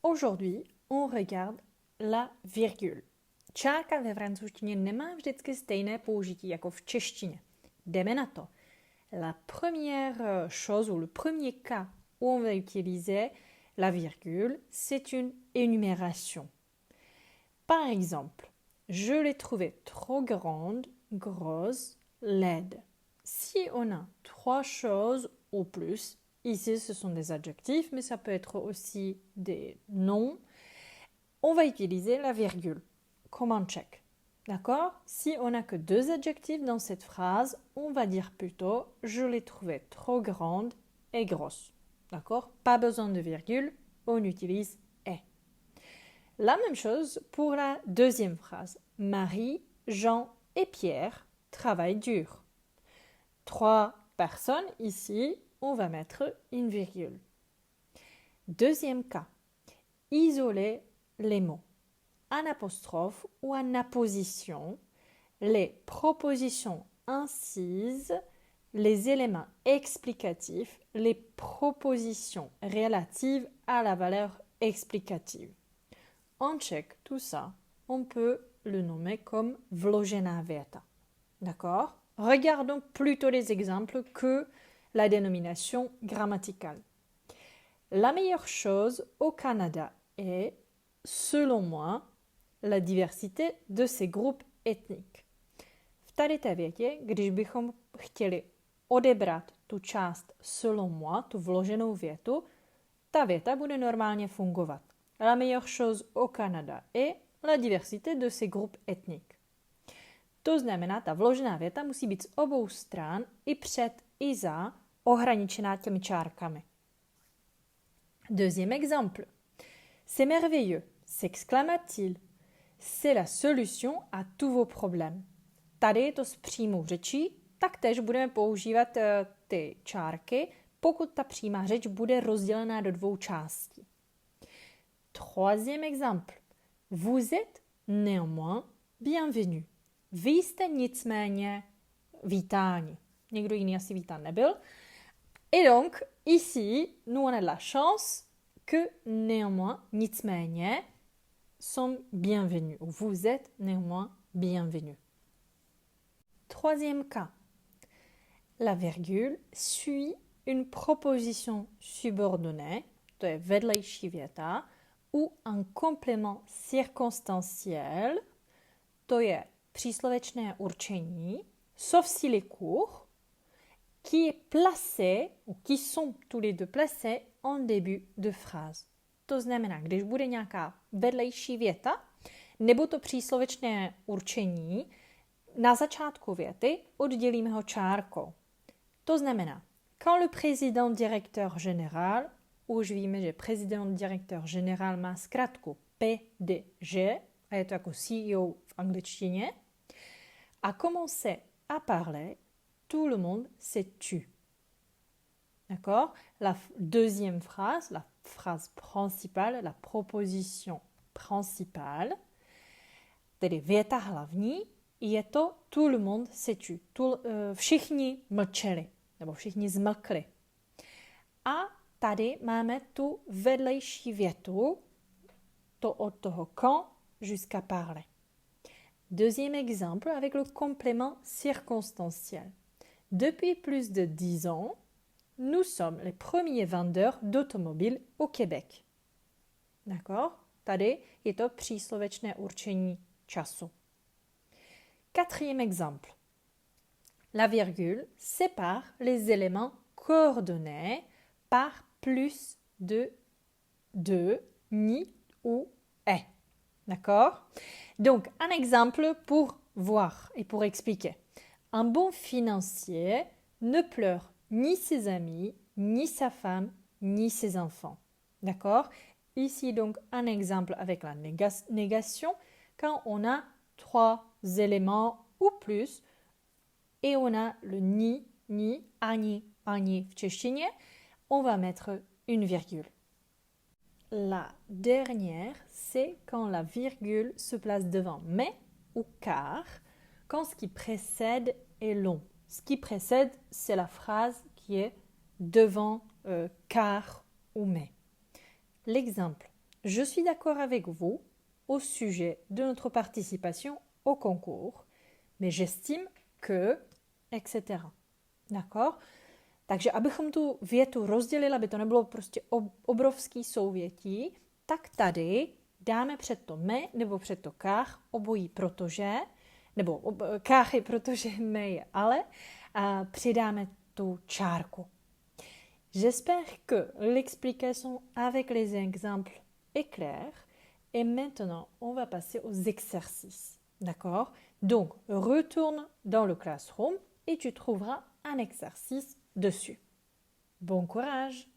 Aujourd'hui, on regarde la virgule. Čárka ve francouzštině nemá vždycky stejné použití jako v češtině. Jdeme na to. La première chose ou le premier cas où on va utiliser la virgule, c'est une énumération. Par exemple, je l'ai trouvée trop grande, grosse, laide. Si on a trois choses ou plus, ici ce sont des adjectifs, mais ça peut être aussi des noms, on va utiliser la virgule, comme en tchèque. D'accord? Si on n'a que deux adjectifs dans cette phrase, on va dire plutôt « je l'ai trouvée trop grande et grosse ». D'accord? Pas besoin de virgule, on utilise « est ». La même chose pour la deuxième phrase. Marie, Jean et Pierre travaillent dur. Trois personnes ici, on va mettre une virgule. Deuxième cas. Isoler les mots. En apostrophe ou en apposition, les propositions incises, les éléments explicatifs, les propositions relatives à la valeur explicative. En tchèque, tout ça, on peut le nommer comme vložená věta. D'accord? Regardons plutôt les exemples que la dénomination grammaticale. La meilleure chose au Canada est, selon moi, la diversité de ces groupes ethniques. V tady té větě, když bychom chtěli odebrat tu část selon moi, tu vloženou větu, ta věta bude normálně fungovat. La meilleure chose au Canada est la diversité de ces groupes ethniques. To znamená, ta vložená věta musí být z obou stran, i před, i za, ohraničená těmi čárkami. Deuxième exemple. C'est merveilleux, s'exclama-t-il. C'est la solution à tous vos problèmes. Tady je to s přímou řečí, taktéž budeme používat ty čárky, pokud ta přímá řeč bude rozdělená do dvou částí. Troisième exemple. Vous êtes néanmoins bienvenue. Vy jste nicméně vítáni. Někdo jiný asi vítán nebyl. Et donc, ici, nous on a de la chance que néanmoins, nicméně, sont bienvenus. Ou vous êtes néanmoins bienvenus. Troisième cas. La virgule suit une proposition subordonnée, to je vedlejší věta, ou un complément circonstanciel, to je příslovečné určení, sauf si les cours, qui est placé, ou qui sont tous les deux placés en début de phrase. To znamená, když bude nějaká vedlejší věta, nebo to příslovečné určení, na začátku věty oddělíme ho čárkou. To znamená, quand le président directeur général, už víme, že président directeur général má zkratku PDG, a je to jako CEO v angličtině, a commence à parler, tout le monde se tue. D'accord? La deuxième phrase, la phrase principale, la proposition principale, tedy věta hlavní, je to tout le monde se tue. Všichni mlčeli, nebo všichni zmlkli. A tady máme tu vedlejší větu, to od toho quand jusqu'à parler. Deuxième exemple avec le complément circonstanciel. Depuis plus de 10 ans, nous sommes les premiers vendeurs d'automobiles au Québec. D'accord? Tady je to příslovečné určení času. Quatrième exemple. La virgule sépare les éléments coordonnés par plus de ni ou est. D'accord? Donc, un exemple pour voir et pour expliquer. Un bon financier ne pleure ni ses amis, ni sa femme, ni ses enfants. D'accord? Ici, donc, un exemple avec la négation, quand on a trois éléments ou plus, et on a le ni, ani v češtině, on va mettre une virgule. La dernière, c'est quand la virgule se place devant mais ou car, quand ce qui précède est long. Ce qui précède, c'est la phrase qui est devant car ou mais. L'exemple. je suis d'accord avec vous au sujet de notre participation au concours, mais j'estime que, etc. D'accord? Takže abychom tu větu rozdělili, aby to nebylo prostě obrovský souvětí, tak tady dáme před to me nebo před to kách obojí protože, nebo káchy, protože me je ale, a přidáme tu čárku. J'espère que l'explication avec les exemples est claire. Et maintenant, on va passer aux exercices. D'accord? Donc, retourne dans le classroom et tu trouveras un exercice dessus. Bon courage!